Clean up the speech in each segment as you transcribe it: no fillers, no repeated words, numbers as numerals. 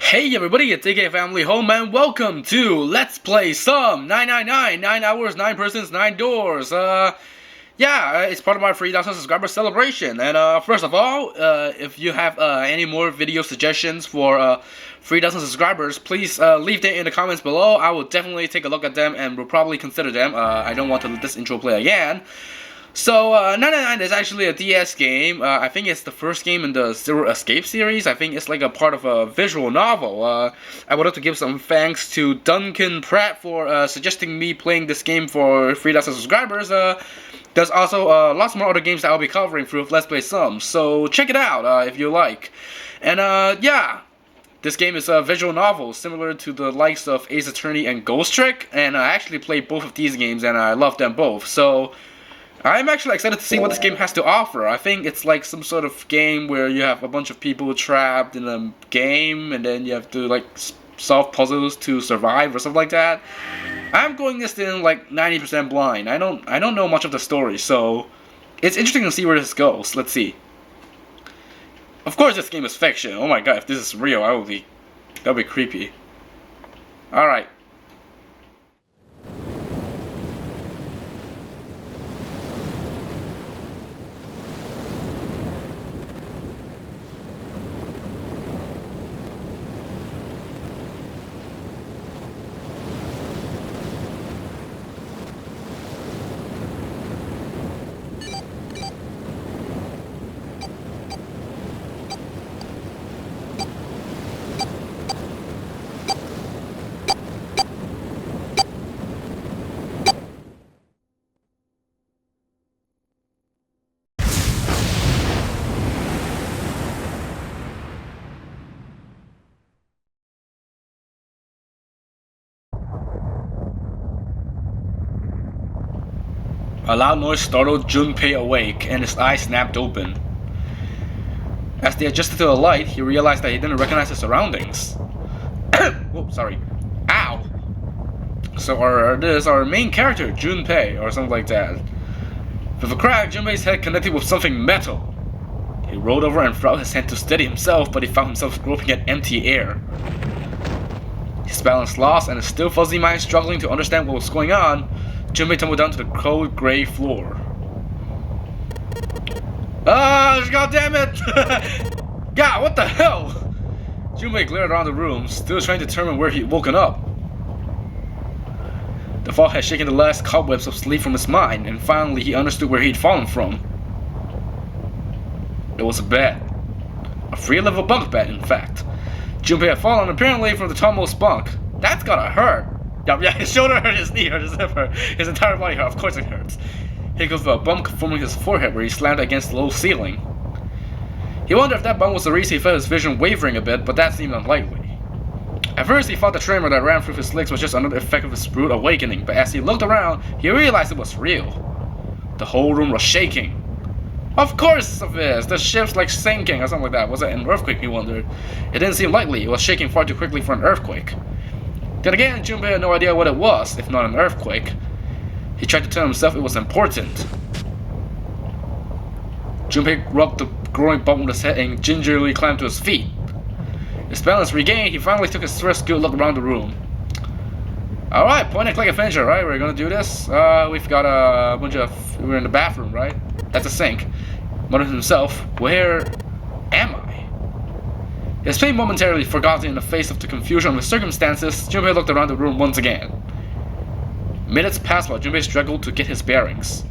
Hey everybody, it's Akfamilyhome and welcome to Let's Play Some 999, 9 hours, 9 persons, 9 doors. It's part of my 3,000 subscriber celebration. And first of all, if you have any more video suggestions for 3,000 subscribers, please leave them in the comments below. I will definitely take a look at them and will probably consider them. I don't want to let this intro play again. So, 999 is actually a DS game. I think it's the first game in the Zero Escape series. I think it's like a part of a visual novel. I would like to give some thanks to Duncan Pratt for suggesting me playing this game for 3,000 subscribers. There's also lots more other games that I'll be covering through Let's Play Some, so check it out if you like. And this game is a visual novel similar to the likes of Ace Attorney and Ghost Trick, and I actually played both of these games and I love them both. So I'm actually excited to see what this game has to offer. I think it's like some sort of game where you have a bunch of people trapped in a game and then you have to like solve puzzles to survive or something like that. I'm going this in like 90% blind. I don't know much of the story, so it's interesting to see where this goes. Let's see. Of course this game is fiction. Oh my god, if this is real, that'll be creepy. Alright. A loud noise startled Junpei awake, and his eyes snapped open. As they adjusted to the light, he realized that he didn't recognize his surroundings. Whoa, sorry. Ow! So this is our main character, Junpei, or something like that. With a crack, Junpei's head connected with something metal. He rolled over and threw out his hand to steady himself, but he found himself groping at empty air. His balance lost, and his still fuzzy mind struggling to understand what was going on, Junpei tumbled down to the cold gray floor. God damn it! God, what the hell? Junpei glared around the room, still trying to determine where he'd woken up. The fall had shaken the last cobwebs of sleep from his mind, and finally he understood where he'd fallen from. It was a bed. A 3-level bunk bed, in fact. Junpei had fallen apparently from the topmost bunk. That's gotta hurt. Yeah, his shoulder hurt, his knee hurt, his hip hurt, his entire body hurt, of course it hurts. He goes to a bump forming his forehead where he slammed against the low ceiling. He wondered if that bump was the reason he felt his vision wavering a bit, but that seemed unlikely. At first he thought the tremor that ran through his legs was just another effect of his rude awakening, but as he looked around, he realized it was real. The whole room was shaking. Of course it is! The ship's like sinking or something like that. Was it an earthquake, he wondered? It didn't seem likely, it was shaking far too quickly for an earthquake. Then again, Junpei had no idea what it was, if not an earthquake. He tried to tell himself it was important. Junpei rubbed the growing bump with his head and gingerly climbed to his feet. His balance regained, he finally took his first good look around the room. Alright, point and click adventure, right? We're gonna do this. We've got a bunch of... We're in the bathroom, right? That's a sink. Muttered to himself, where am I? His pain momentarily forgotten in the face of the confusion of his circumstances, Junpei looked around the room once again. Minutes passed while Junpei struggled to get his bearings.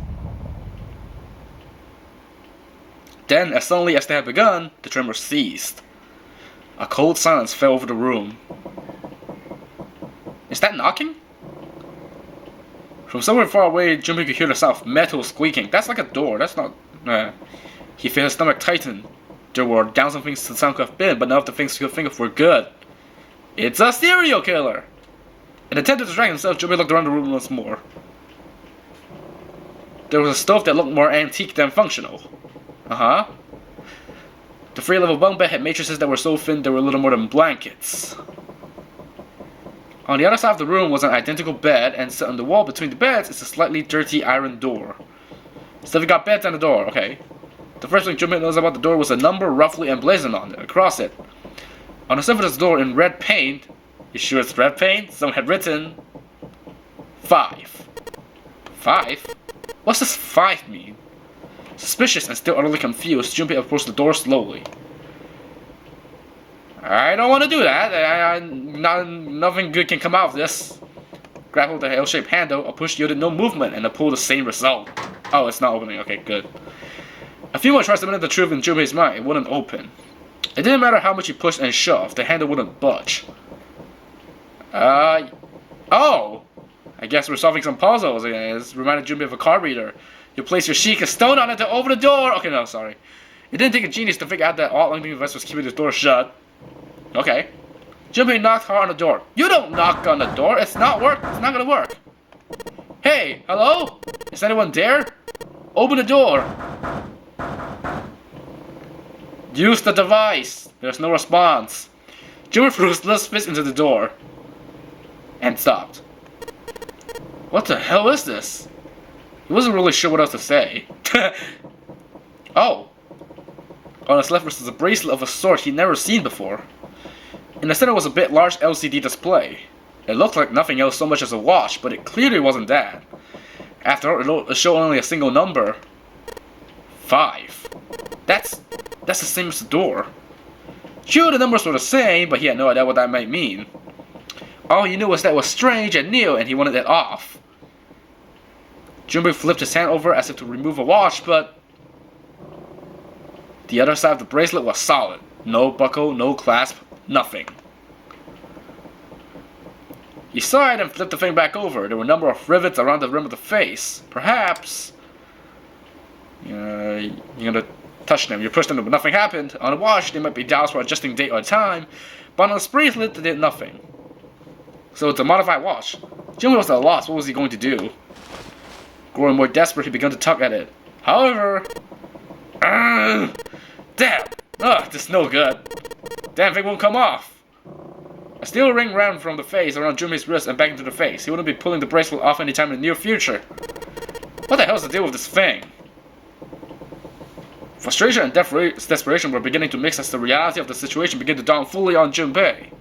Then, as suddenly as they had begun, the tremor ceased. A cold silence fell over the room. Is that knocking? From somewhere far away, Junpei could hear the sound of metal squeaking. That's like a door, that's not... He felt his stomach tighten. There were down things the sound could have been, but none of the things he could think of were good. It's a serial killer! In an attempt to distract himself, Junpei looked around the room once more. There was a stove that looked more antique than functional. The 3-level bunk bed had mattresses that were so thin they were little more than blankets. On the other side of the room was an identical bed, and set on the wall between the beds is a slightly dirty iron door. So we got beds and a door, okay. The first thing Junpei noticed about the door was a number roughly emblazoned on it, across it. On the surface of the door in red paint, you sure it's red paint? Someone had written 5. 5? What's this 5 mean? Suspicious and still utterly confused, Junpei approached the door slowly. I don't want to do that. Nothing good can come out of this. Grappled the L-shaped handle, a push yielded no movement, and a pull the same result. Oh, it's not opening. Okay, good. A few more tries to minute the truth in Junpei's mind. It wouldn't open. It didn't matter how much he pushed and shoved, the handle wouldn't budge. Oh! I guess we're solving some puzzles. It reminded Junpei of a card reader. You place your Sheikah stone on it to open the door! Okay, no, sorry. It didn't take a genius to figure out that all lengthening device was keeping the door shut. Okay. Junpei knocked hard on the door. You don't knock on the door! It's not gonna work! Hey, hello? Is anyone there? Open the door! Use the device! There's no response. Junpei threw his left fist into the door. And stopped. What the hell is this? He wasn't really sure what else to say. Oh! On his left wrist was a bracelet of a sort he'd never seen before. In the center was a bit large LCD display. It looked like nothing else so much as a watch, but it clearly wasn't that. After all, it showed only a single number. 5. That's the same as the door. Sure, the numbers were the same, but he had no idea what that might mean. All he knew was that it was strange and new, and he wanted it off. Junpei flipped his hand over as if to remove a watch, but the other side of the bracelet was solid. No buckle, no clasp, nothing. He sighed and flipped the thing back over. There were a number of rivets around the rim of the face. Perhaps you're gonna touch them. You push them, but nothing happened. On the watch, they might be dials for adjusting date or time, but on the bracelet, they did nothing. So it's a modified watch. Junpei was at a loss. What was he going to do? Growing more desperate, he began to tug at it. However, damn! Ugh, this is no good. Damn thing won't come off. A steel ring ran from the face around Junpei's wrist and back into the face. He wouldn't be pulling the bracelet off anytime in the near future. What the hell is the deal with this thing? Frustration and desperation were beginning to mix as the reality of the situation began to dawn fully on Junpei.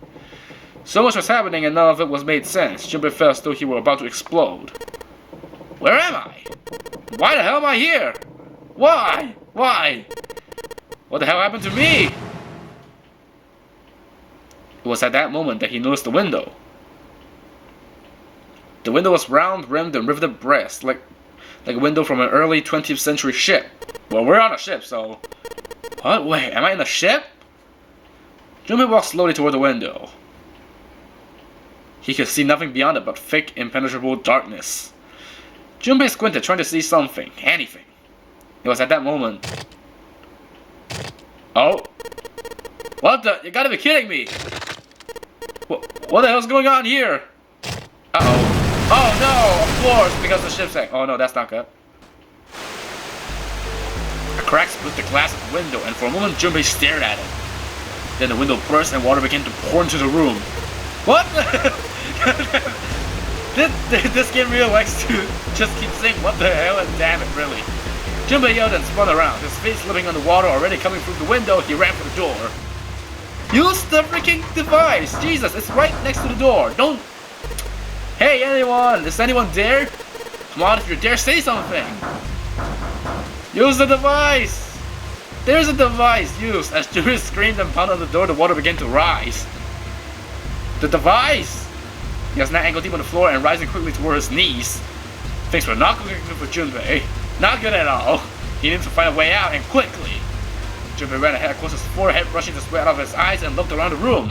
So much was happening and none of it was made sense. Junpei felt as though he were about to explode. Where am I? Why the hell am I here? Why? Why? What the hell happened to me? It was at that moment that he noticed the window. The window was round, rimmed, and riveted brass, like a window from an early 20th century ship. Well, we're on a ship, so... What? Wait, am I in a ship? Junpei walked slowly toward the window. He could see nothing beyond it but thick, impenetrable darkness. Junpei squinted, trying to see something, anything. It was at that moment... Oh? What the? You gotta be kidding me! What the hell's going on here? Uh-oh. Oh no! Of course, because the ship sank. Oh no, that's not good. A crack split the glass of the window, and for a moment Junpei stared at it. Then the window burst and water began to pour into the room. What? This game really likes to just keep saying what the hell and damn it, really. Junpei yelled and spun around, his face slipping on the water already coming through the window. He ran for the door. Use the freaking device! Jesus, it's right next to the door. Don't... Hey, anyone! Is anyone there? Come on, if you're there, say something! Use the device! There's a device used. As Junpei screamed and pounded on the door, the water began to rise. The device! He was now angled deep on the floor and rising quickly toward his knees. Things were not looking good for Junpei. Not good at all. He needed to find a way out, and quickly. Junpei ran ahead across his forehead, brushing the sweat out of his eyes, and looked around the room.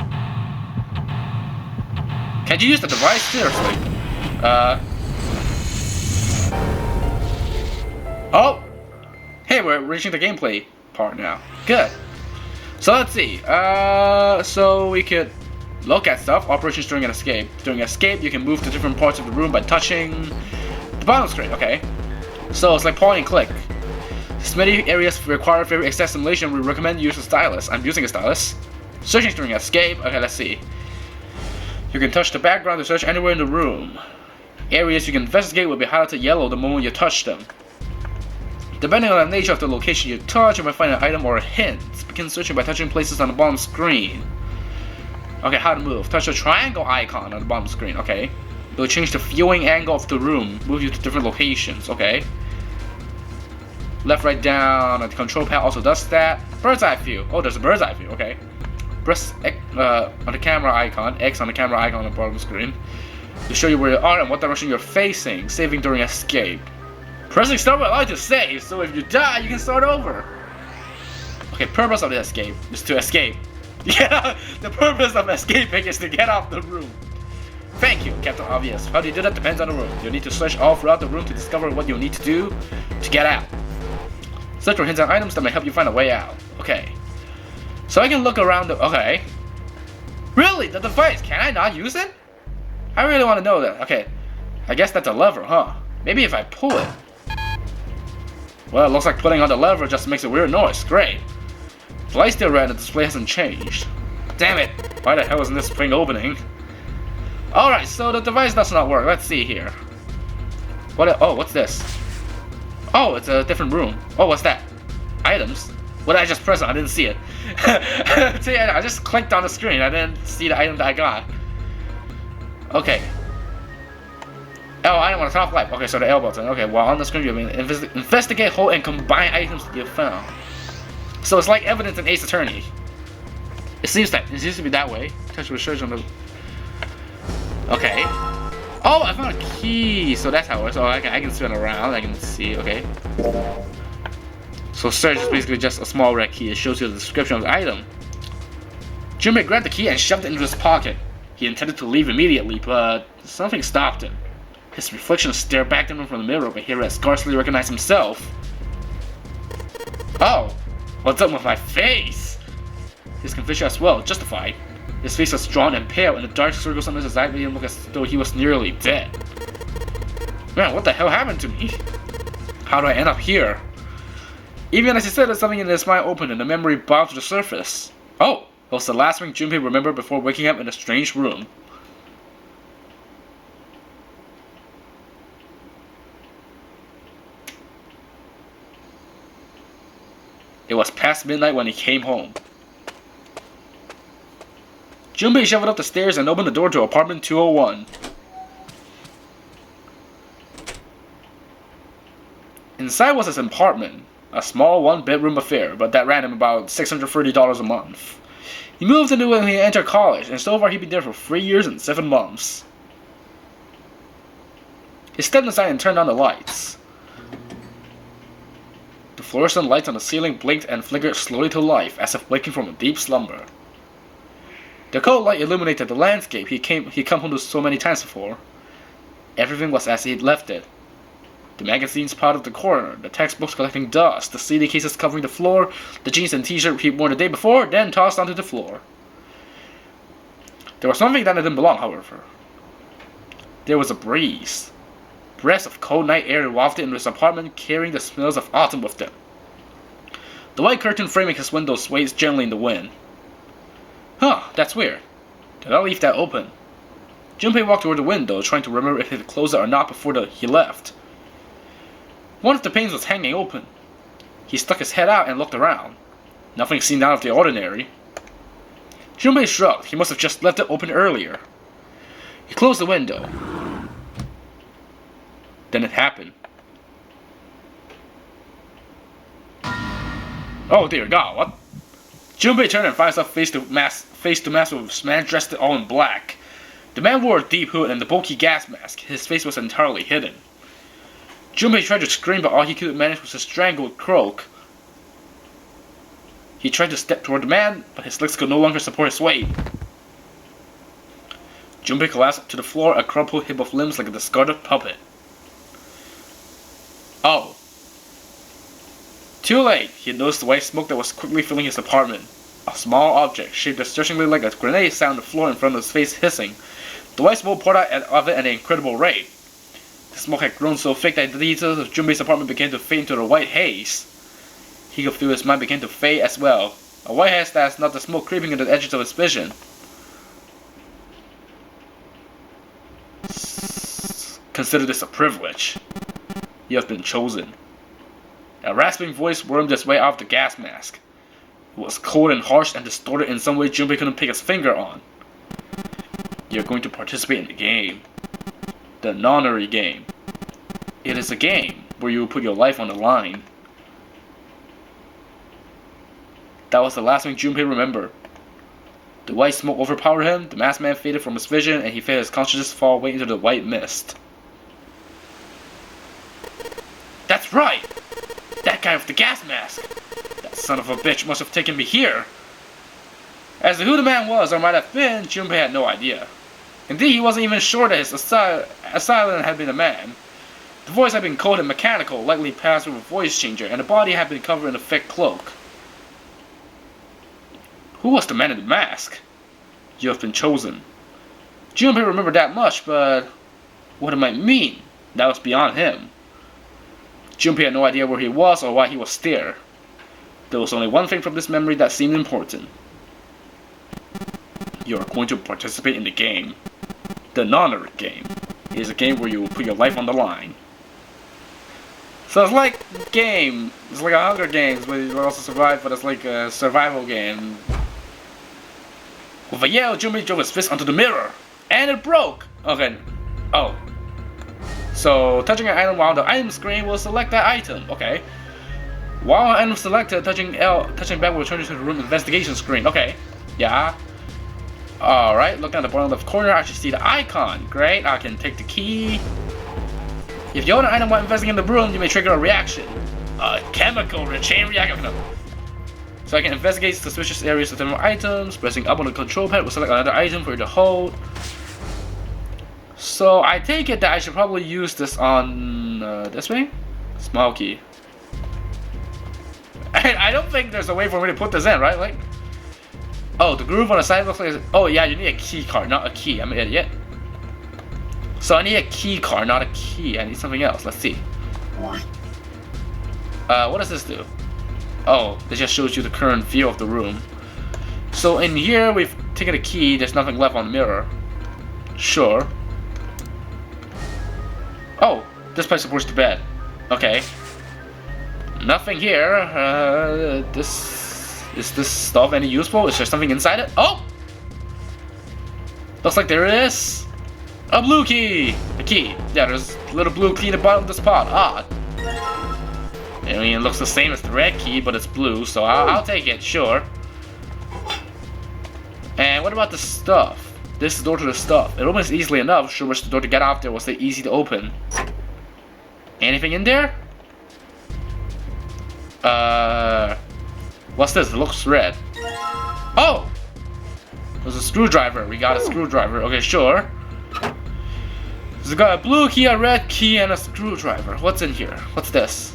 Can you use the device? Seriously. Oh! Hey, we're reaching the gameplay part now. Good. So let's see. So we could look at stuff. Operations during an escape. During escape, you can move to different parts of the room by touching the bottom screen. Okay. So it's like point and click. Since many areas require very exact simulation, we recommend you use a stylus. I'm using a stylus. Searching during escape. Okay, let's see. You can touch the background to search anywhere in the room. Areas you can investigate will be highlighted yellow the moment you touch them. Depending on the nature of the location you touch, you might find an item or a hint. Begin searching by touching places on the bottom screen. Okay, how to move. Touch the triangle icon on the bottom screen, okay. It will change the viewing angle of the room, move you to different locations, okay. Left, right, down, and the control pad also does that. Bird's eye view. Oh, there's a bird's eye view, okay. Press X, on the camera icon, X on the camera icon on the bottom screen, to show you where you are and what direction you're facing, saving during escape. Pressing start will allow you to save, so if you die, you can start over. Okay, purpose of the escape is to escape. Yeah, the purpose of escaping is to get off the room. Thank you, Captain Obvious. How do you do that depends on the room. You'll need to search all throughout the room to discover what you'll need to do to get out. Search for hints and items that may help you find a way out. Okay. So I can look around the... Okay. Really? The device? Can I not use it? I really want to know that. Okay. I guess that's a lever, huh? Maybe if I pull it. Well, it looks like putting on the lever just makes a weird noise. Great. The light's still red and the display hasn't changed. Damn it! Why the hell isn't this thing opening? Alright, so the device does not work. Let's see here. Oh, what's this? Oh, it's a different room. Oh, what's that? Items? What did I just press on? I didn't see it. See, I just clicked on the screen. I didn't see the item that I got. Okay. Oh, item on the top left. Okay, so the L button. Okay, well on the screen you investigate, hold, and combine items that you found. So it's like evidence in Ace Attorney. It seems to be that way. Touch research on the... Okay. Oh, I found a key. So that's how it works. Oh, I can spin around. I can see. Okay. So search is basically just a small red key. It shows you the description of the item. Junpei grabbed the key and shoved it into his pocket. He intended to leave immediately, but something stopped him. His reflection stared back at him from the mirror, but he scarcely recognized himself. Oh, what's up with my face? His confusion as well, justified. His face was drawn and pale, and the dark circles under his eyes made him look as though he was nearly dead. Man, what the hell happened to me? How do I end up here? Even as he said it, something in his mind opened and the memory bobbed to the surface. Oh, it was the last thing Junpei remembered before waking up in a strange room. It was past midnight when he came home. Junpei shuffled up the stairs and opened the door to apartment 201. Inside was his apartment, a small one-bedroom affair, but that ran him about $630 a month. He moved into it when he entered college, and so far he'd been there for 3 years and 7 months. He stepped inside and turned on the lights. The fluorescent lights on the ceiling blinked and flickered slowly to life, as if waking from a deep slumber. The cold light illuminated the landscape he'd come home to so many times before. Everything was as he'd left it. The magazines piled at the corner, the textbooks collecting dust, the CD cases covering the floor, the jeans and t-shirt he'd worn the day before, then tossed onto the floor. There was something that didn't belong, however. There was a breeze. Breaths of cold night air wafted into his apartment, carrying the smells of autumn with them. The white curtain framing his window swayed gently in the wind. Huh, that's weird. Did I leave that open? Junpei walked toward the window, trying to remember if he had closed it or not before he left. One of the panes was hanging open. He stuck his head out and looked around. Nothing seemed out of the ordinary. Junpei shrugged. He must have just left it open earlier. He closed the window. Then it happened. Oh dear God, what? Junpei turned and found himself face to mask with a man dressed all in black. The man wore a deep hood and a bulky gas mask. His face was entirely hidden. Junpei tried to scream, but all he could manage was a strangled croak. He tried to step toward the man, but his legs could no longer support his weight. Junpei collapsed to the floor, a crumpled heap of limbs like a discarded puppet. Oh. Too late, he had noticed the white smoke that was quickly filling his apartment. A small object, shaped distressingly like a grenade, sat on the floor in front of his face, hissing. The white smoke poured out of it at an incredible rate. The smoke had grown so thick that the details of Junpei's apartment began to fade into a white haze. He could feel his mind begin to fade as well. A white haze that's not the smoke creeping into the edges of his vision. Consider this a privilege. You have been chosen. A rasping voice wormed its way out of the gas mask. It was cold and harsh and distorted in some way Junpei couldn't pick his finger on. You're going to participate in the game. The nonary game. It is a game where you put your life on the line. That was the last thing Junpei remembered. The white smoke overpowered him, the masked man faded from his vision, and he felt his consciousness fall away into the white mist. That's right! That guy with the gas mask! That son of a bitch must have taken me here! As to who the man was or might have been, Junpei had no idea. Indeed, he wasn't even sure that his assailant had been a man. The voice had been cold and mechanical, likely passed through a voice changer, and the body had been covered in a thick cloak. Who was the man in the mask? You have been chosen. Junpei remembered that much, but what it might mean, that was beyond him. Junpei had no idea where he was or why he was there. There was only one thing from this memory that seemed important. You are going to participate in the game. The nonary game. It is a game where you will put your life on the line. So it's like a game. It's like a Hunger Games, where you also survive, but it's like a survival game. With a yell, Junpei drove his fist onto the mirror, and it broke! Okay. Oh. So, touching an item while on the item screen will select that item. Okay. While an item selected, touching back will return you to the room investigation screen. Okay. Yeah. Alright, looking at the bottom left corner, I should see the icon. Great, I can take the key. If you hold an item while investigating the room, you may trigger a reaction. A chemical chain reaction. No. So I can investigate suspicious areas with thermal items. Pressing up on the control pad will select another item for you to hold. So I take it that I should probably use this on this way? Small key. I don't think there's a way for me to put this in, right? Like, oh, the groove on the side looks like. Oh yeah, you need a key card, not a key. I'm an idiot. So I need a key card, not a key. I need something else. Let's see. What does this do? Oh, it just shows you the current view of the room. So in here, we've taken a key. There's nothing left on the mirror. Sure. Oh, this place supports the bed. Okay. Nothing here. Is this stuff any useful? Is there something inside it? Oh! Looks like there is a blue key. A key. Yeah, there's a little blue key in the bottom of this pot. Odd. I mean, it looks the same as the red key, but it's blue, so I'll take it, sure. And what about the stuff? This is the door to the stuff. It opens easily enough. Sure wish the door to get out there was easy to open. Anything in there? What's this? It looks red. Oh! There's a screwdriver. We got a screwdriver. Okay, sure. So we got a blue key, a red key, and a screwdriver. What's in here? What's this?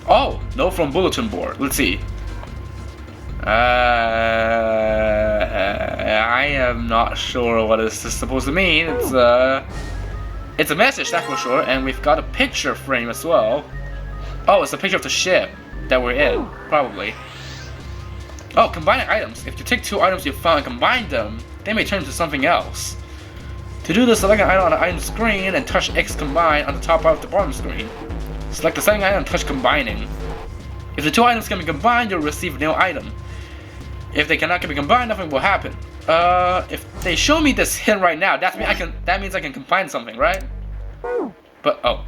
Oh, note from bulletin board. Let's see. I am not sure what this is supposed to mean. It's a message, that's for sure, and we've got a picture frame as well. Oh, it's a picture of the ship that we're in, probably. Oh, combining items. If you take two items you found and combine them, they may turn into something else. To do this, select an item on the item screen and touch X combine on the top part of the bottom screen. Select the second item and touch combining. If the two items can be combined, you'll receive a new item. If they cannot be combined, nothing will happen. If they show me this hint right now, that means I can combine something, right? But oh.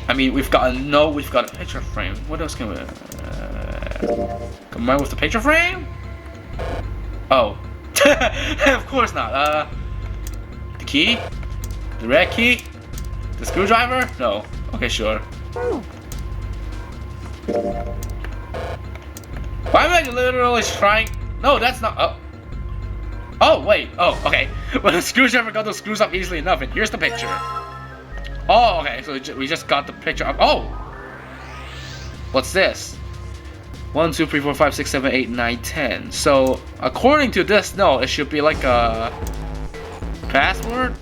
I mean, we've got a note, we've got a picture frame. What else can we combine with the picture frame? Oh. Of course not. The key? The red key? The screwdriver? No. Okay, sure. Why am I literally trying? No, that's not. Oh. Oh, wait. Oh, okay. Well, the screwdriver got those screws up easily enough, and here's the picture. Oh, okay. So we just got the picture up. Oh! What's this? 1, 2, 3, 4, 5, 6, 7, 8, 9, 10. So, according to this note, it should be like a password.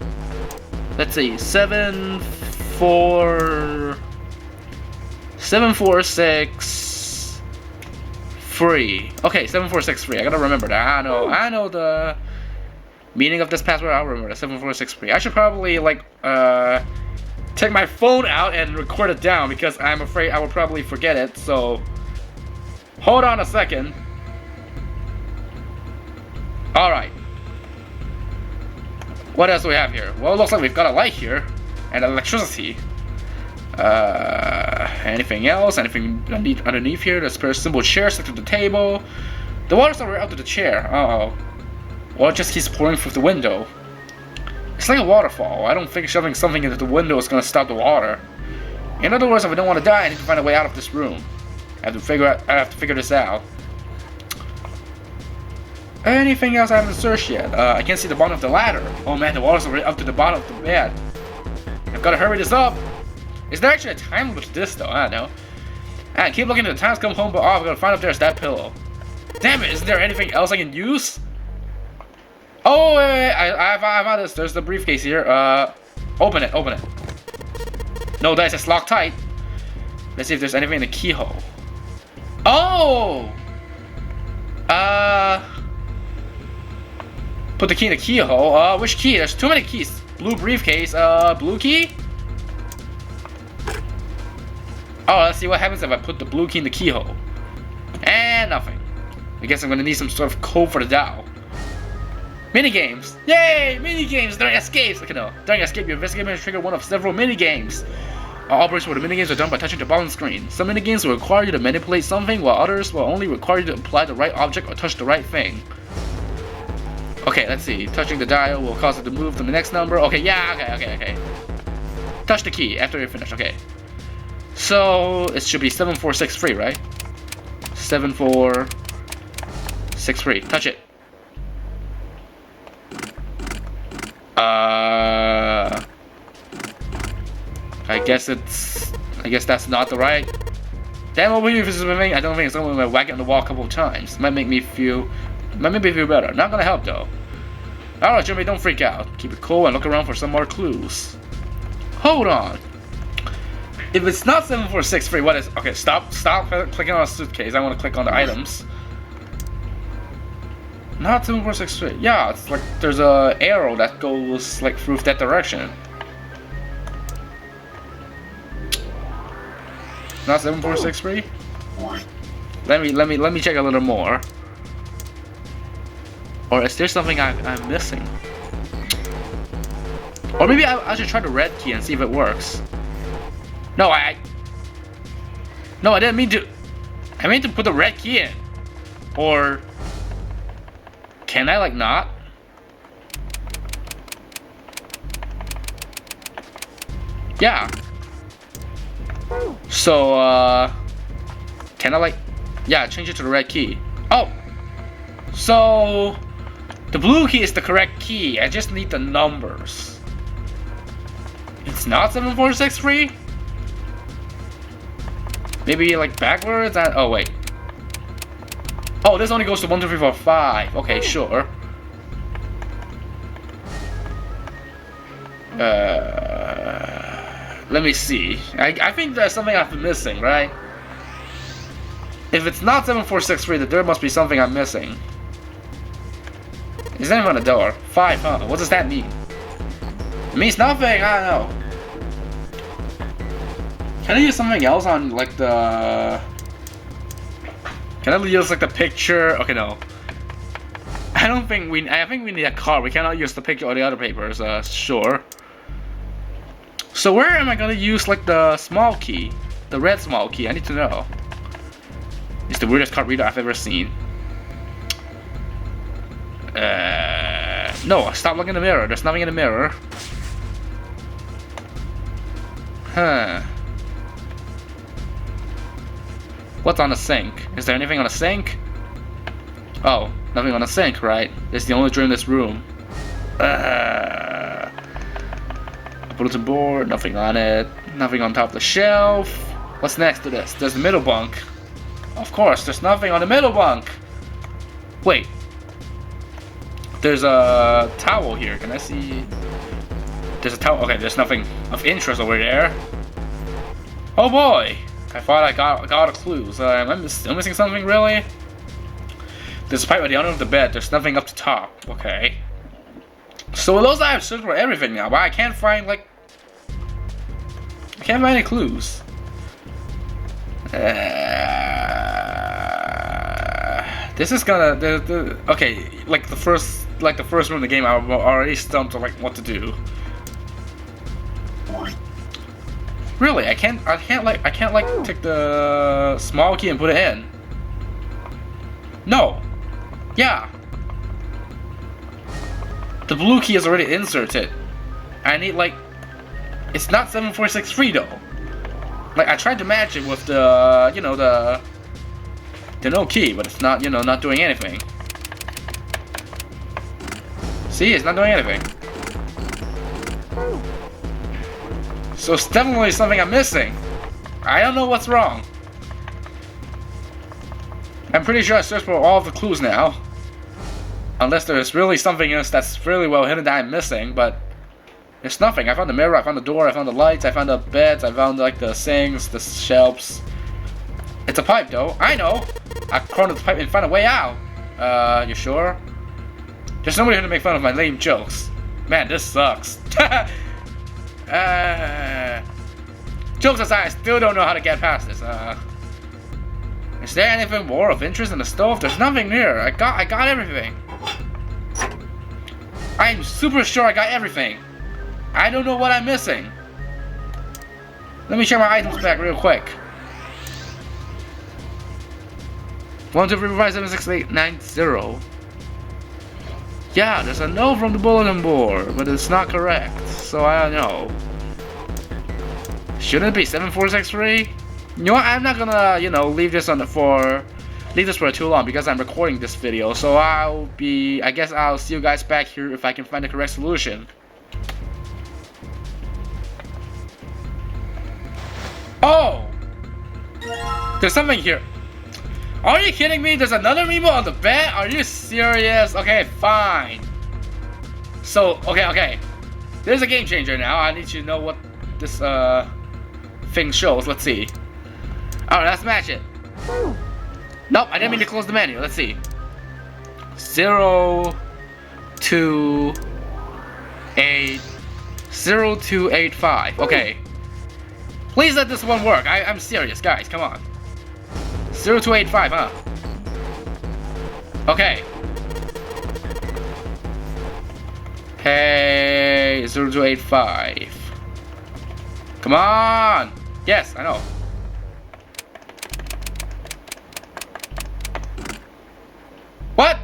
Let's see. 746 Okay, 7463. I gotta remember that. I know the meaning of this password. I'll remember that. 7463. I should probably like take my phone out and record it down because I'm afraid I will probably forget it. So hold on a second. Alright. What else do we have here? Well, it looks like we've got a light here. And electricity. Anything else? Anything underneath here? There's a simple chair stuck to the table. The water's already out to the chair. Uh-oh. Well, it just keeps pouring through the window. It's like a waterfall. I don't think shoving something into the window is going to stop the water. In other words, if I don't want to die, I need to find a way out of this room. I have to figure this out. Anything else I haven't searched yet? I can't see the bottom of the ladder. Oh man, the water's already up to the bottom of the bed. I've got to hurry this up. Is there actually a time limit to this though? I don't know. I keep looking at the times come home, but I've got to find if there's that pillow. Damn it, isn't there anything else I can use? Oh, wait, I found this. There's the briefcase here. Open it. No dice, it's locked tight. Let's see if there's anything in the keyhole. Oh! Put the key in the keyhole. Which key? There's too many keys. Blue briefcase. Blue key? Oh, let's see what happens if I put the blue key in the keyhole. And nothing. I guess I'm gonna need some sort of code for the dial. Minigames! Yay! Minigames during escapes! Okay, no. During escape, your investigator may trigger one of several minigames. All operations for the minigames are done by touching the bottom screen. Some minigames will require you to manipulate something, while others will only require you to apply the right object or touch the right thing. Okay, let's see. Touching the dial will cause it to move to the next number. Okay, yeah, okay. Touch the key after you're finished, okay. So, it should be 7463, right? 7463. Touch it. I guess that's not the right. Damn, over here if this is moving, I don't think it's only gonna whack it on the wall a couple of times. Might make me feel better. Not gonna help though. Alright, Jimmy, don't freak out. Keep it cool and look around for some more clues. Hold on. If it's not 7463, what is? Okay, stop clicking on a suitcase. I want to click on the items. Not 7463. Yeah, it's like there's a arrow that goes like through that direction. Not 7463. Let me check a little more. Or is there something I'm missing? Or maybe I should try the red key and see if it works. No, I didn't mean to. I meant to put the red key in. Or can I like not? Yeah. So can I like, yeah, change it to the red key. Oh, so the blue key is the correct key. I just need the numbers. It's not 7463. Maybe like backwards. Oh wait. Oh, this only goes to 1, 2, 3, 4, 5. Okay, sure. Let me see. I think there's something I've been missing, right? If it's not 7463, then there must be something I'm missing. Is anything on the door? 5, huh? What does that mean? It means nothing. I don't know. Can I use something else on like the? Can I use like the picture? Okay, no. I think we need a card. We cannot use the picture or the other papers. Sure. So where am I gonna use like the small key? The red small key? I need to know. It's the weirdest card reader I've ever seen. No, stop looking in the mirror. There's nothing in the mirror. Huh. What's on the sink? Is there anything on the sink? Oh, nothing on the sink, right? It's the only drawer in this room. Bulletin board, nothing on it. Nothing on top of the shelf. What's next to this? There's the middle bunk. Of course, there's nothing on the middle bunk. Wait. There's a towel here. Can I see? There's a towel. Okay, there's nothing of interest over there. Oh boy. I thought I got a clue. So am I still missing something, really? There's a pipe at the under of the bed. There's nothing up the top. Okay. So those I have searched for everything now, but I can't find like. I can't find any clues. This is gonna okay, like the first room in the game, I'm already stumped on like what to do. Really, I can't like take the small key and put it in. No. Yeah. The blue key is already inserted. I need like, it's not 7463 though. Like I tried to match it with the, you know, the no key, but it's not, you know, not doing anything. See, it's not doing anything. So it's definitely something I'm missing. I don't know what's wrong. I'm pretty sure I searched for all of the clues now. Unless there's really something else that's really well hidden that I'm missing, but there's nothing. I found the mirror, I found the door, I found the lights, I found the beds, I found like the sinks, the shelves. It's a pipe though. I know! I crawled into the pipe and found a way out. You sure? There's nobody here to make fun of my lame jokes. Man, this sucks. Jokes aside, I still don't know how to get past this. Is there anything more of interest in the stove? There's nothing here. I got everything. I'm super sure I got everything. I don't know what I'm missing. Let me check my items back real quick. 1, 2, 3, 4, 5, 7, 6, 8, 9, 0. Yeah, there's a note from the bulletin board, but it's not correct, so I don't know. Shouldn't it be 7463? You know what? I'm not gonna, you know, leave this for too long because I'm recording this video. So I guess I'll see you guys back here if I can find the correct solution. Oh! There's something here. Are you kidding me? There's another Mimo on the bed? Are you serious? Okay, fine. So, okay. There's a game changer now. I need you to know what this thing shows. Let's see. Alright, let's match it. Nope, I didn't mean to close the menu. Let's see. 0, 2, 8, 0, 2, 8, 5. Okay. Please let this one work. I'm serious, guys. Come on. 0, 2, 8, 5, huh? Okay. Hey, 0, 2, 8, 5. Come on. Yes, I know. What?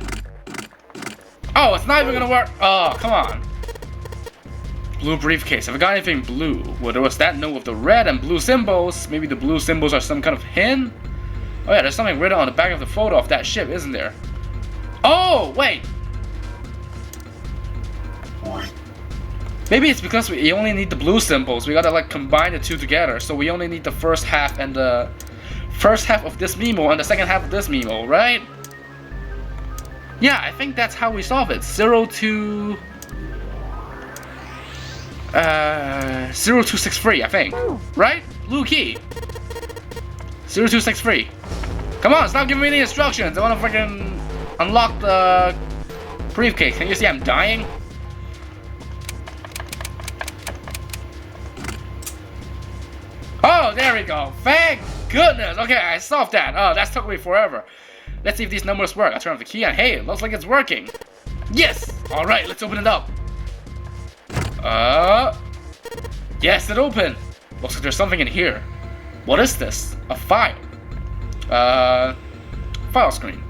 Oh, it's not even gonna work. Oh, come on. Blue briefcase. Have I got anything blue? Well, there was that note with the red and blue symbols. Maybe the blue symbols are some kind of hint? Oh yeah, there's something written on the back of the photo of that ship, isn't there? Oh, wait! Maybe it's because we only need the blue symbols. We gotta like combine the two together. So we only need the first half and the first half of this Mimo and the second half of this Mimo, right? Yeah, I think that's how we solve it. 0, 2... 0263, I think. Right? Blue key. 0263. Come on, stop giving me the instructions. I wanna freaking unlock the briefcase. Can you see I'm dying? Oh, there we go. Thank goodness. Okay, I solved that. Oh, that took me forever. Let's see if these numbers work. I turn off the key and hey, it looks like it's working. Yes! Alright, let's open it up. Yes, it opened. Looks like there's something in here. What is this? A file. File screen.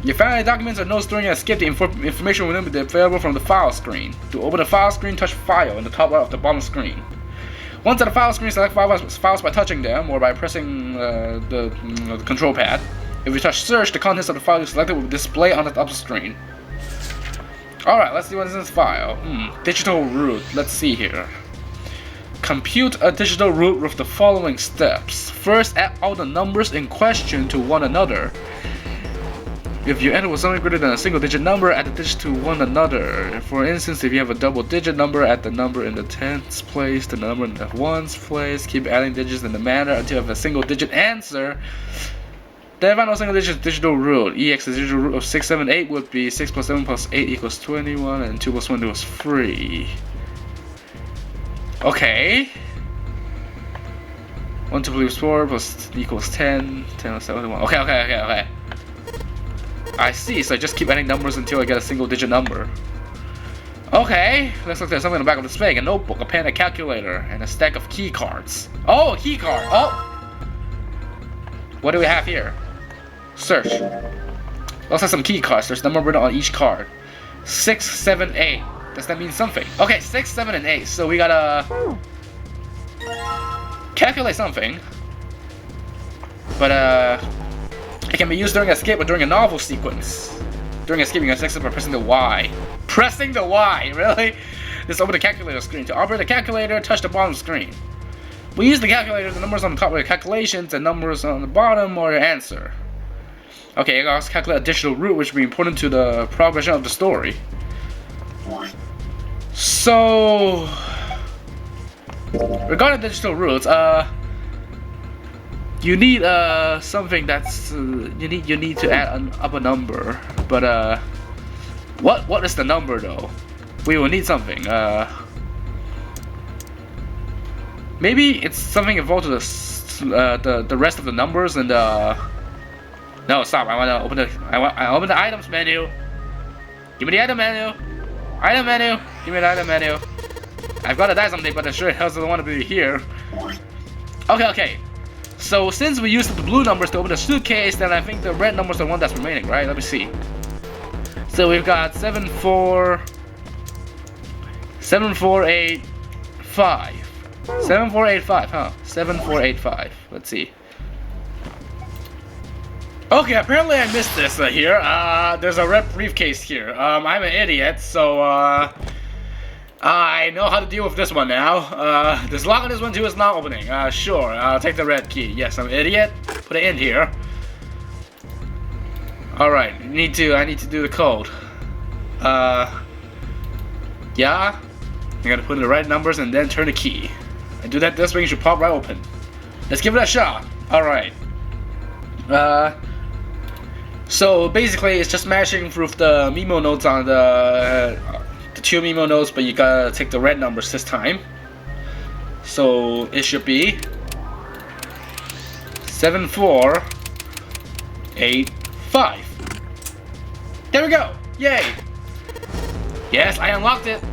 You found any documents or notes during a skip. The information will be available from the file screen. To open the file screen, touch file in the top right of the bottom screen. Once at the file screen, select files by touching them or by pressing the control pad. If you touch search, the contents of the file you selected will display on the top of the screen. Alright, let's see what is in this file. Digital root. Let's see here. Compute a digital root with the following steps. First, add all the numbers in question to one another. If you enter with something greater than a single digit number, add the digits to one another. For instance, if you have a double digit number, add the number in the tens place, the number in the ones place. Keep adding digits in the manner until you have a single digit answer. Then final single digit digital root. EX, the digital root of 6, 7, 8 would be 6 plus 7 plus 8 equals 21, and 2 plus 1 equals 3. Okay. 1, 2 plus 4 plus equals 10, 10 plus 7, 1. Okay. I see, so I just keep adding numbers until I get a single digit number. Okay, looks like there's something in the back of this bag. A notebook, a pen, a calculator, and a stack of key cards. Oh, a key card! Oh! What do we have here? Search. Looks like some key cards. There's a number written on each card. 6, 7, 8. Does that mean something? Okay, 6, 7, and 8. So we gotta calculate something. But it can be used during escape or during a novel sequence. During escape, you can exit by pressing the Y. Pressing the Y, really? Just open the calculator screen. To operate the calculator, touch the bottom screen. We use the calculator. The numbers on the top are your calculations, and numbers on the bottom are your answer. Okay, let's calculate a digital root, which will be important to the progression of the story. So, regarding digital roots, you need something that's you need to add up a number, but what is the number though? We will need something. Maybe it's something involved to the rest of the numbers and no, stop! I wanna open I open the items menu. Give me the item menu. Item menu. Give me the item menu. I've got to die someday, but I sure doesn't want to be here. Okay. So since we used the blue numbers to open the suitcase, then I think the red numbers are the one that's remaining, right? Let me see. So we've got 7, 4, 8, 5. 7, 4, 8, 5, huh? 7, 4, 8, 5. Let's see. Okay, apparently I missed this here. There's a red briefcase here. I'm an idiot, so I know how to deal with this one now. This lock on this one too is not opening. Sure, I'll take the red key. Yes, I'm an idiot. Put it in here. Alright, I need to do the code. Yeah. I gotta put in the right numbers and then turn the key. I do that, this ring should pop right open. Let's give it a shot. Alright. So basically it's just matching through the Memo notes on the two Memo notes, but you gotta take the red numbers this time. So it should be 7, 4, 8, 5. There we go! Yay! Yes, I unlocked it!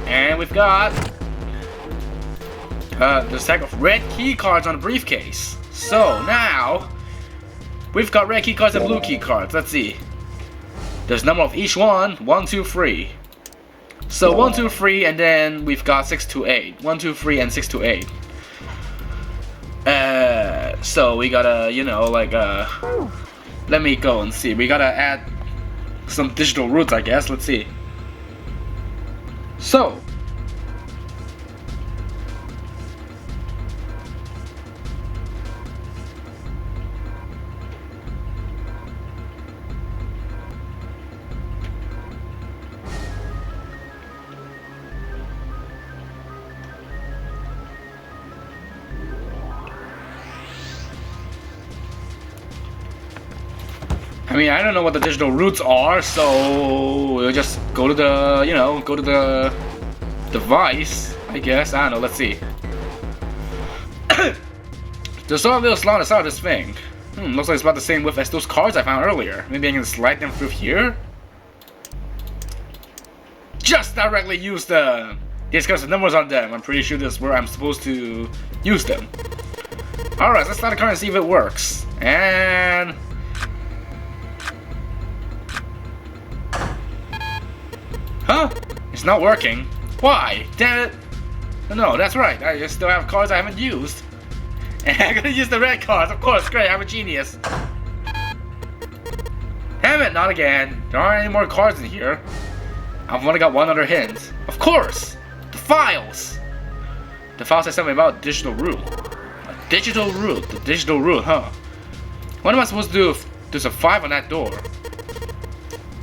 And we've got the stack of red key cards on the briefcase. So now we've got red key cards and blue key cards. Let's see. There's a number of each one. 1, 2, 3. So 1, 2, 3, and then we've got 6 to 8. 1, 2, 3, and 6 to 8. So we gotta, let me go and see. We gotta add some digital roots, I guess. Let's see. So I mean, I don't know what the digital roots are, so we'll just go to the, go to the device, I guess. I don't know, let's see. There's all little slot inside of this thing. Looks like it's about the same width as those cards I found earlier. Maybe I can slide them through here? Just directly use them! These cards have numbers on them. I'm pretty sure this is where I'm supposed to use them. Alright, let's slide the card and see if it works. And huh? It's not working. Why? Damn it. No, that's right. I just still have cards I haven't used. And I'm gonna use the red cards. Of course, great. I'm a genius. Damn it, not again. There aren't any more cards in here. I've only got one other hint. Of course! The files! The file says something about digital root. A digital root? The digital root, huh? What am I supposed to do if there's a 5 on that door?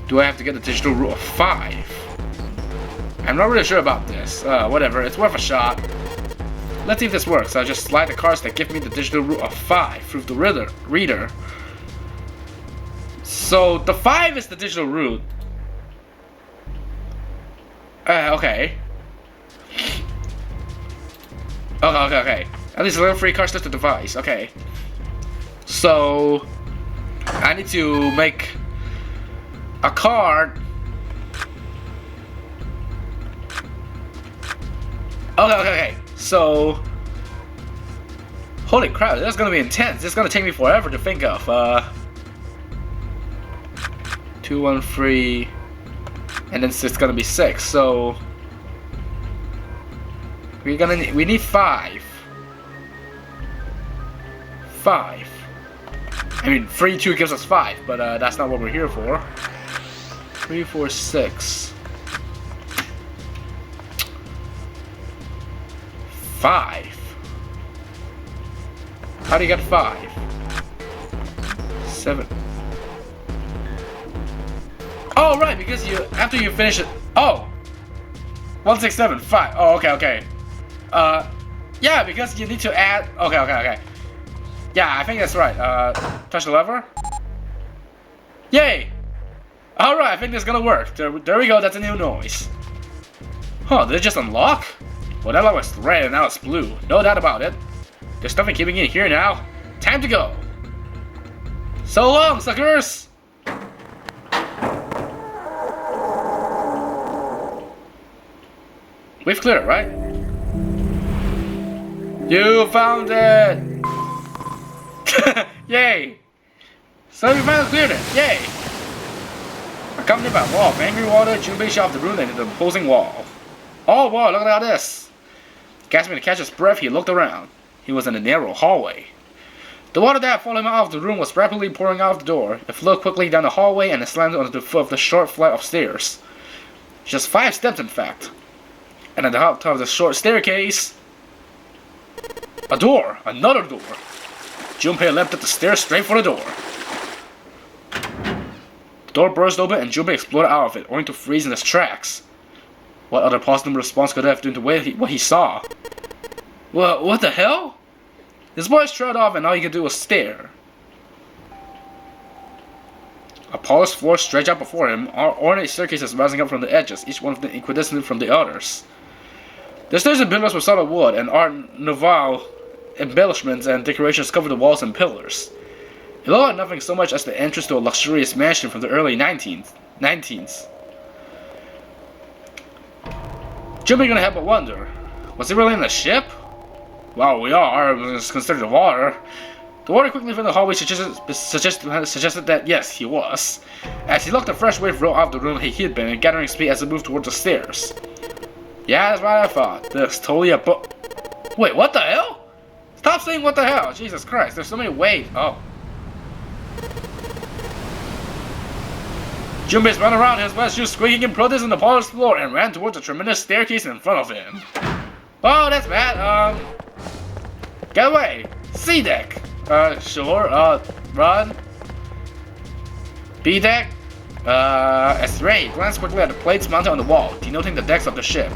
Do I have to get the digital root of 5? I'm not really sure about this. Whatever, it's worth a shot. Let's see if this works. I'll just slide the cards that give me the digital root of 5 through the reader. So, the 5 is the digital root. Okay. Okay. At least a little free cards to the device. Okay. So, I need to make A card. Okay. So, holy crap, that's gonna be intense. It's gonna take me forever to think of. 2, 1, 3, and then it's gonna be 6. So we need 5. 5. I mean, 3, 2 gives us 5, but that's not what we're here for. 3, 4, 6. 5. How do you get 5? 7. Oh, right, because after you finish it. Oh! 1, 6, 7, 5. Oh, okay. Yeah, because you need to add. Okay. Yeah, I think that's right. Touch the lever. Yay! Alright, I think that's gonna work. There we go, that's a new noise. Huh, did it just unlock? Well, that light was red and now it's blue. No doubt about it. There's nothing keeping me in here now. Time to go. So long, suckers! We've cleared it, right? You found it! Yay! So we finally cleared it! Yay! Accompanied by a wall of angry water, Junpei shot off the room into the opposing wall. Oh boy, look at this! Gasping to catch his breath, he looked around. He was in a narrow hallway. The water that had fallen out of the room was rapidly pouring out of the door. It flowed quickly down the hallway and it slammed onto the foot of the short flight of stairs. Just 5 steps, in fact. And at the top of the short staircase, a door! Another door! Junpei leapt up the stairs straight for the door. The door burst open and Junpei exploded out of it, only to freeze in his tracks. What other possible response could have done to what he saw? Well, what the hell? His voice trailed off and all he could do was stare. A polished floor stretched out before him, ornate staircases rising up from the edges, each one of them equidistant from the others. The stairs and pillars were solid wood, and Art Nouveau embellishments and decorations covered the walls and pillars. It looked like nothing so much as the entrance to a luxurious mansion from the early 19th. Junpei couldn't help but wonder, was he really in a ship? Well, we are, considered the water. The water quickly from the hallway suggested that yes, he was. As he looked, a fresh wave rolled out of the room he had been in, gathering speed as it moved towards the stairs. Yeah, that's what I thought. There's totally a book. Wait, what the hell? Stop saying what the hell! Jesus Christ, there's so many waves. Oh. Junpei spun around, his wet shoes squeaking in protest on the polished floor, and ran towards the tremendous staircase in front of him. Oh, that's bad. Get away! C deck! Sure, run. B deck? As Ray glanced quickly at the plates mounted on the wall, denoting the decks of the ship.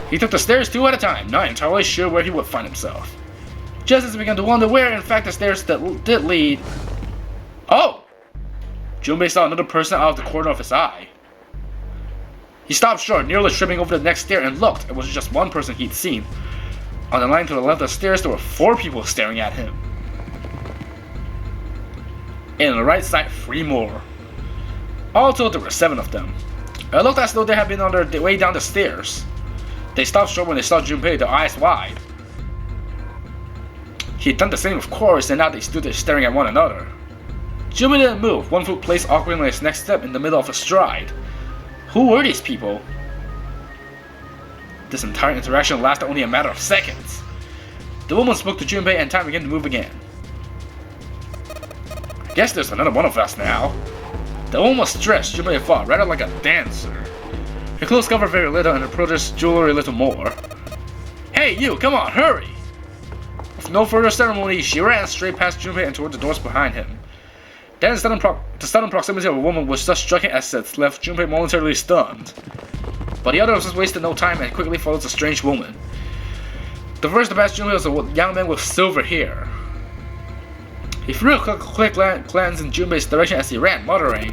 He took the stairs 2 at a time, not entirely sure where he would find himself. Just as he began to wonder where, in fact, the stairs that did lead... Oh! Junpei saw another person out of the corner of his eye. He stopped short, nearly tripping over the next stair, and looked. It was just one person he'd seen. On the line to the left of the stairs, there were 4 people staring at him. And on the right side, 3 more. All told, there were 7 of them. It looked as though they had been on their way down the stairs. They stopped short when they saw Junpei, their eyes wide. He'd done the same, of course, and now they stood there staring at one another. Junpei didn't move, one foot placed awkwardly on his next step in the middle of a stride. Who were these people? This entire interaction lasted only a matter of seconds. The woman spoke to Junpei and time began to move again. I guess there's another one of us now. The woman was dressed, Junpei thought, rather like a dancer. Her clothes covered very little and her protest jewelry a little more. Hey you, come on, hurry! With no further ceremony, she ran straight past Junpei and toward the doors behind him. Then the sudden proximity of a woman with such striking assets left Junpei momentarily stunned. But the others wasted no time and quickly followed the strange woman. The first to pass Junpei was a young man with silver hair. He threw a quick glance in Junpei's direction as he ran, muttering,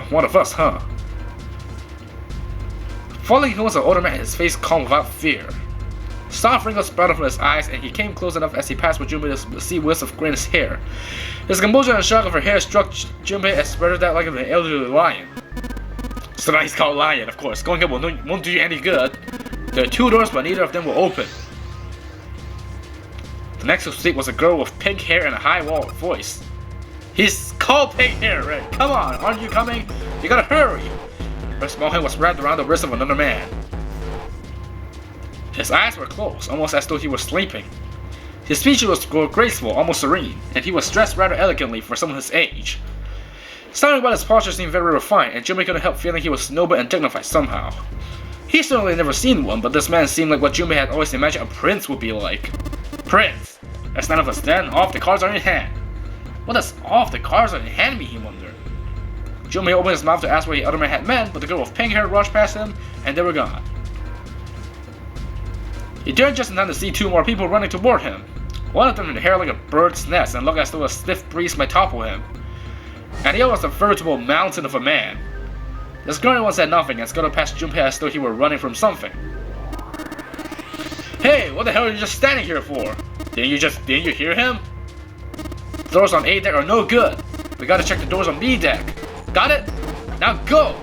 one of us, huh? Following him was an older man, his face calm without fear. Soft wrinkles sprouted from his eyes, and he came close enough as he passed with Junpei to see wisps of gray in his hair. His composure and shock of her hair struck Junpei and spread out like an elderly lion. So now he's called Lion, of course. Going up won't do you any good. There are 2 doors, but neither of them will open. The next to speak was a girl with pink hair and a high-walled voice. He's called Pink Hair, Ray. Come on, aren't you coming? You gotta hurry. Her small hand was wrapped around the wrist of another man. His eyes were closed, almost as though he was sleeping. His features were graceful, almost serene, and he was dressed rather elegantly for someone his age. Something about his posture seemed very refined, and Junpei couldn't help feeling he was noble and dignified somehow. He certainly had never seen one, but this man seemed like what Junpei had always imagined a prince would be like. Prince! That's none of us then. All of the cards are in hand. What does all of the cards are in hand mean, he wondered. Junpei opened his mouth to ask what the other man had meant, but the girl with pink hair rushed past him, and they were gone. He turned just in time to see 2 more people running toward him. One of them had hair like a bird's nest and looked as though a stiff breeze might topple him. And the other was a veritable mountain of a man. The scrawny one said nothing and scuttled past Junpei as though he were running from something. Hey, what the hell are you just standing here for? Didn't you hear him? Doors on A deck are no good. We gotta check the doors on B deck. Got it? Now go!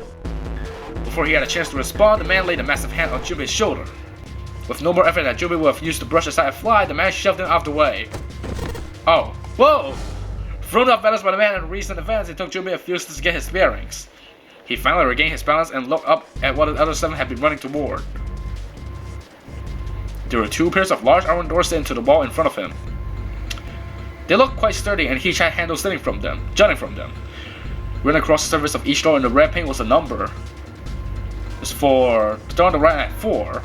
Before he had a chance to respond, the man laid a massive hand on Junpei's shoulder. With no more effort than Junpei would have used to brush aside a fly, the man shoved him out of the way. Oh, whoa! Thrown off balance by the man in recent events, it took Junpei a few seconds to get his bearings. He finally regained his balance and looked up at what the other 7 had been running toward. There were 2 pairs of large iron doors set into the wall in front of him. They looked quite sturdy, and each had handles jutting from them. Written across the surface of each door in the red paint was a number. It's for the door on the right had 4,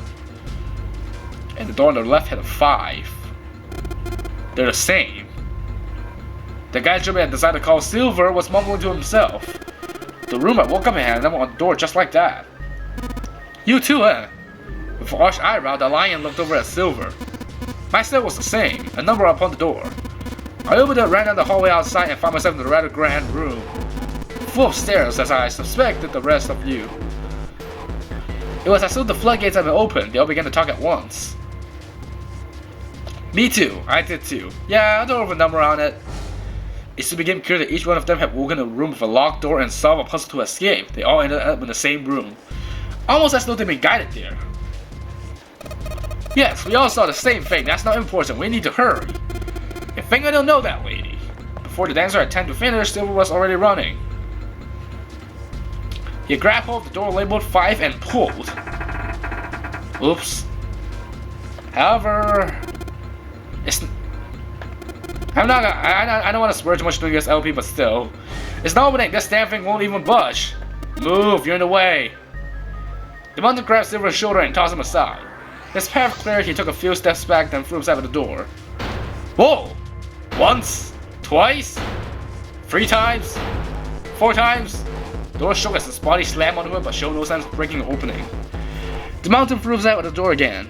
and the door on the left had a 5. They're the same. The guy Junpei had decided to call Silver was mumbling to himself. The room I woke up in had a number on the door just like that. You too, eh? With an arched eyebrow, the lion looked over at Silver. My cell was the same, a number upon the door. I opened it, ran down the hallway outside, and found myself in a rather grand room. Full of stairs, as I suspected the rest of you. It was as though the floodgates had been opened. They all began to talk at once. Me too, I did too. Yeah, I don't have a number on it. It soon became clear that each one of them had woken in a room with a locked door and solved a puzzle to escape. They all ended up in the same room. Almost as though they'd been guided there. Yes, we all saw the same thing. That's not important. We need to hurry. You think I don't know that, lady? Before the dancer had time to finish, Silver was already running. He grabbed hold of the door labeled 5 and pulled. Oops. However, I don't want to swear too much during this LP, but still. It's not opening. This damn thing won't even budge. Move, you're in the way. The mountain grabbed Silver's shoulder and tossed him aside. His path cleared, he took a few steps back, then threw himself at the door. Whoa! Once, twice, 3 times, 4 times. The door shook as his body slammed onto it, but showed no signs of breaking or opening. The mountain threw himself at the door again.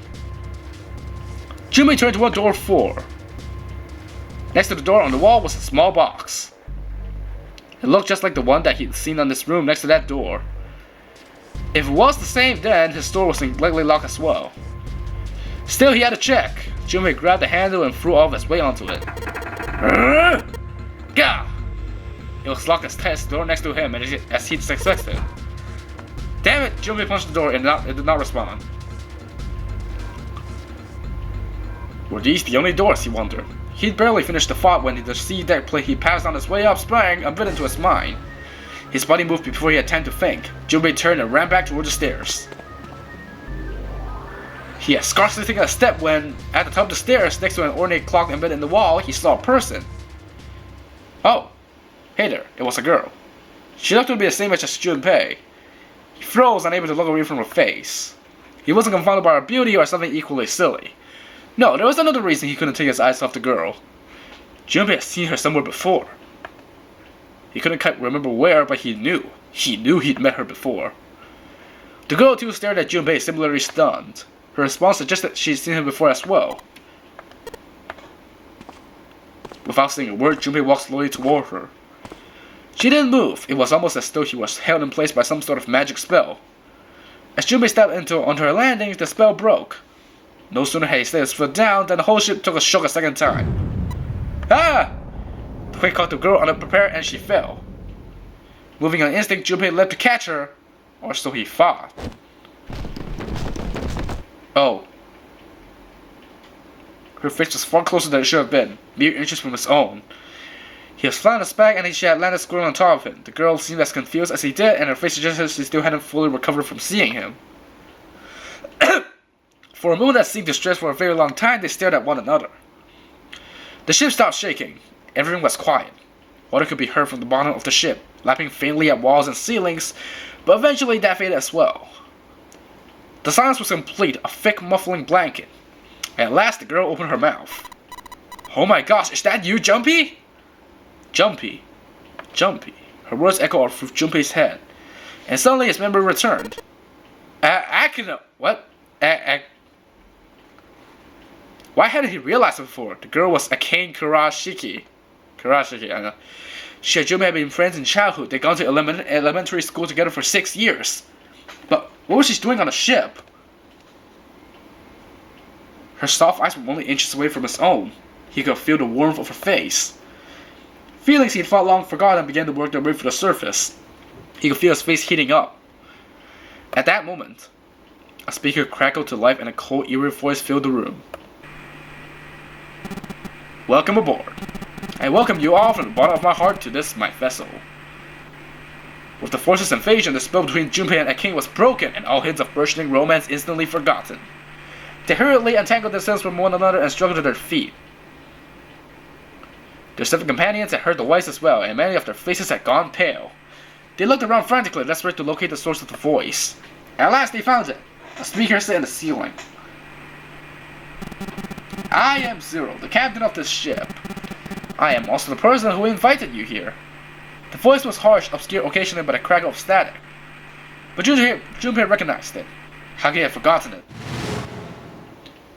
Junpei turned toward door 4. Next to the door on the wall was a small box. It looked just like the one that he'd seen on this room next to that door. If it was the same, then his door was likely locked as well. Still, he had to check. Junpei grabbed the handle and threw all of his weight onto it. Gah! It was locked as tight as the door next to him, as he'd expected. Damn it! Junpei punched the door and it did not respond. Were these the only doors, he wondered. He'd barely finished the thought when the C deck plate he passed on his way up sprang a bit into his mind. His body moved before he had time to think. Junpei turned and ran back toward the stairs. He had scarcely taken a step when, at the top of the stairs, next to an ornate clock embedded in the wall, he saw a person. Oh, hey there, it was a girl. She looked to be the same age as Junpei. He froze, unable to look away from her face. He wasn't confounded by her beauty or something equally silly. No, there was another reason he couldn't take his eyes off the girl. Junpei had seen her somewhere before. He couldn't quite remember where, but he knew. He knew he'd met her before. The girl too stared at Junpei, similarly stunned. Her response suggested she'd seen him before as well. Without saying a word, Junpei walked slowly toward her. She didn't move. It was almost as though she was held in place by some sort of magic spell. As Junpei stepped onto her landing, the spell broke. No sooner had he set his foot down than the whole ship took a shock a second time. Ah! The quake caught the girl unprepared and she fell. Moving on instinct, Junpei leapt to catch her, or so he thought. Oh. Her face was far closer than it should have been, mere inches from his own. He was flat on his back and she had landed squarely on top of him. The girl seemed as confused as he did, and her face suggested she still hadn't fully recovered from seeing him. For a moment that seemed distressed for a very long time, they stared at one another. The ship stopped shaking. Everything was quiet. Water could be heard from the bottom of the ship, lapping faintly at walls and ceilings, but eventually that faded as well. The silence was complete, a thick, muffling blanket. At last, the girl opened her mouth. Oh my gosh, is that you, Jumpy? Jumpy. Jumpy. Her words echoed through Junpei's head, and suddenly his memory returned. Akino. What? Why hadn't he realized it before? The girl was Akane Kurashiki. Kurashiki, I know. She and Junpei had been friends in childhood. They'd gone to elementary school together for 6 years. But what was she doing on a ship? Her soft eyes were only inches away from his own. He could feel the warmth of her face. Feelings he'd fought long forgotten began to work their way through the surface. He could feel his face heating up. At that moment, a speaker crackled to life and a cold, eerie voice filled the room. Welcome aboard. I welcome you all from the bottom of my heart to this, my vessel. With the forces invasion, the spell between Junpei and Akane was broken, and all hints of burgeoning romance instantly forgotten. They hurriedly untangled themselves from one another and struggled to their feet. Their 7 companions had heard the voice as well, and many of their faces had gone pale. They looked around frantically, desperate to locate the source of the voice. At last they found it. A speaker sat in the ceiling. I am Zero, the captain of this ship. I am also the person who invited you here. The voice was harsh, obscured occasionally by a crackle of static. But Junpei recognized it. How could he have forgotten it?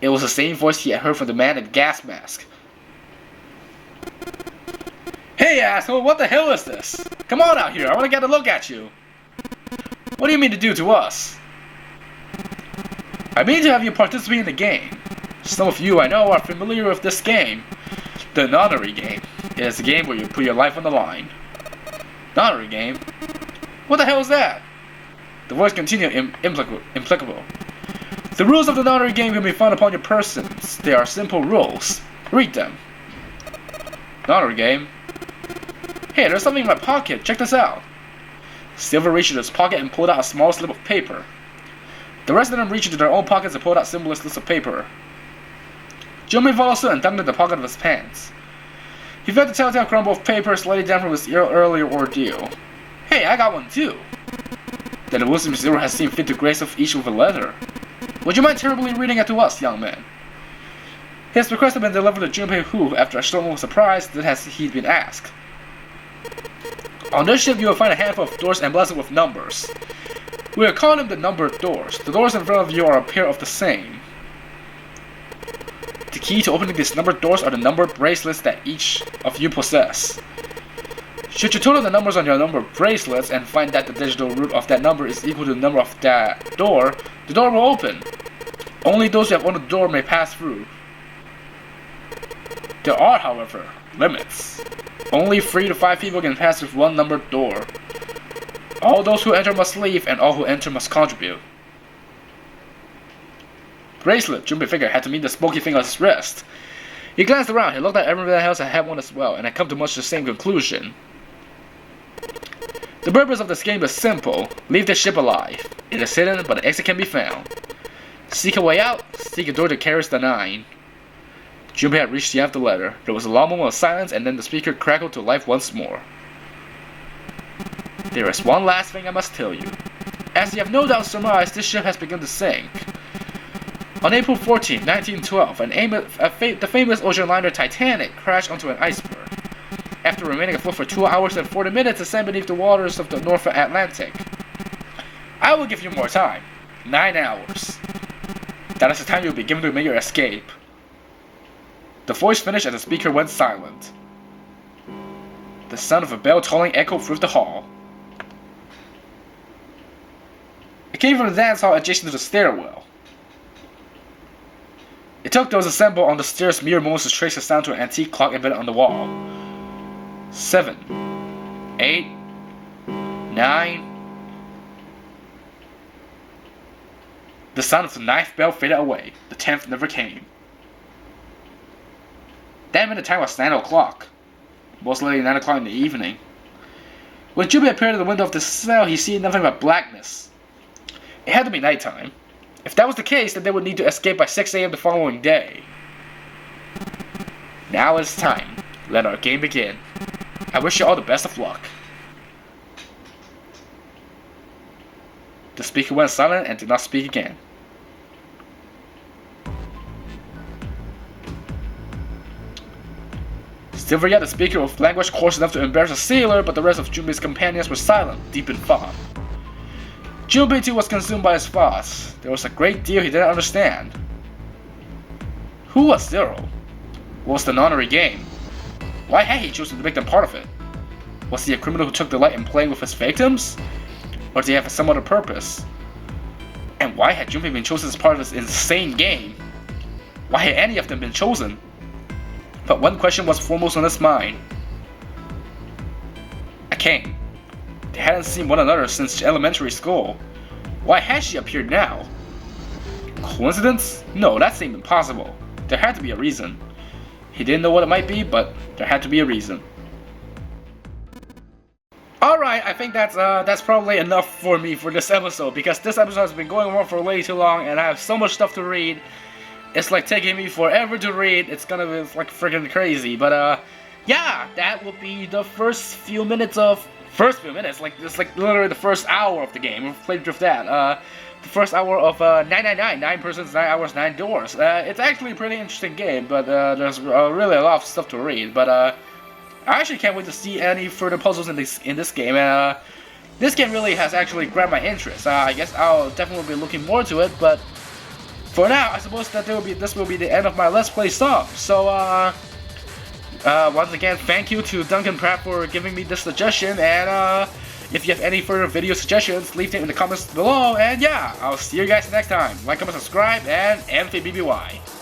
It was the same voice he had heard from the man in the gas mask. Hey asshole, what the hell is this? Come on out here, I want to get a look at you. What do you mean to do to us? I mean to have you participate in the game. Some of you I know are familiar with this game. The Nonary game. It is a game where you put your life on the line. Nonary game? What the hell is that? The voice continued implicable. The rules of the Nonary game can be found upon your persons. They are simple rules. Read them. Nonary game? Hey, there's something in my pocket. Check this out. Silver reached into his pocket and pulled out a small slip of paper. The rest of them reached into their own pockets and pulled out similar slips of paper. Junpei followed suit and thumbed in the pocket of his pants. He felt the telltale crumble of paper slightly down from his earlier ordeal. Hey, I got one too. Then the wisdom Zero has seen fit to grace of each with a letter. Would you mind terribly reading it to us, young man? His request had been delivered to Junpei, who, after a short moment of surprise, did as he'd been asked. On this ship you will find a handful of doors emblazoned with numbers. We will call them the numbered doors. The doors in front of you are a pair of the same. The key to opening these numbered doors are the numbered bracelets that each of you possess. Should you total the numbers on your numbered bracelets and find that the digital root of that number is equal to the number of that door, the door will open. Only those who have owned the door may pass through. There are, however, limits. Only 3 to 5 people can pass through one numbered door. All those who enter must leave, and all who enter must contribute. Bracelet, Junpei figured, had to meet the smoky thing on his wrist. He glanced around, he looked at everyone else that had one as well, and had come to much the same conclusion. The purpose of this game is simple. Leave the ship alive. It is hidden, but an exit can be found. Seek a way out, seek a door that carries the 9. Junpei had reached the end of the letter. There was a long moment of silence, and then the speaker crackled to life once more. There is one last thing I must tell you. As you have no doubt surmised, this ship has begun to sink. On April 14, 1912, the famous ocean liner Titanic crashed onto an iceberg. After remaining afloat for 2 hours and 40 minutes, it sank beneath the waters of the North Atlantic. I will give you more time. 9 hours. That is the time you will be given to make your escape. The voice finished and the speaker went silent. The sound of a bell tolling echoed through the hall. It came from the dance hall adjacent to the stairwell. It took those assembled on the stairs mere moments to trace the sound to an antique clock embedded on the wall. 7, 8, 9. The sound of the 9th bell faded away. The 10th never came. That meant the time was 9 o'clock. Most likely 9 o'clock in the evening. When Junpei appeared at the window of the cell, he saw nothing but blackness. It had to be nighttime. If that was the case, then they would need to escape by 6 a.m. the following day. Now it's time. Let our game begin. I wish you all the best of luck. The speaker went silent and did not speak again. Still yet, the speaker of language coarse enough to embarrass a sailor, but the rest of Junpei's companions were silent, deep in thought. Junpei too was consumed by his thoughts. There was a great deal he didn't understand. Who was Zero? What was the nonary game? Why had he chosen to make them part of it? Was he a criminal who took delight in playing with his victims? Or did he have some other purpose? And why had Junpei been chosen as part of this insane game? Why had any of them been chosen? But one question was foremost on his mind. Akane. They hadn't seen one another since elementary school. Why had she appeared now? Coincidence? No, that seemed impossible. There had to be a reason. He didn't know what it might be, but there had to be a reason. Alright, I think that's probably enough for me for this episode, because this episode has been going on for way too long and I have so much stuff to read. It's like taking me forever to read. It's gonna be like freaking crazy. But yeah, that will be the first few minutes, like it's like literally the first hour of the game. We've played through that. The first hour of 999, 9 persons, 9 hours, 9 doors. It's actually a pretty interesting game, but there's really a lot of stuff to read. But I actually can't wait to see any further puzzles in this game. And this game really has actually grabbed my interest. I guess I'll definitely be looking more to it, but for now, I suppose that this will be the end of my Let's Play Some. So, once again, thank you to Duncan Pratt for giving me this suggestion, and if you have any further video suggestions, leave them in the comments below, and yeah, I'll see you guys next time. Like, comment, subscribe, and MVBBY.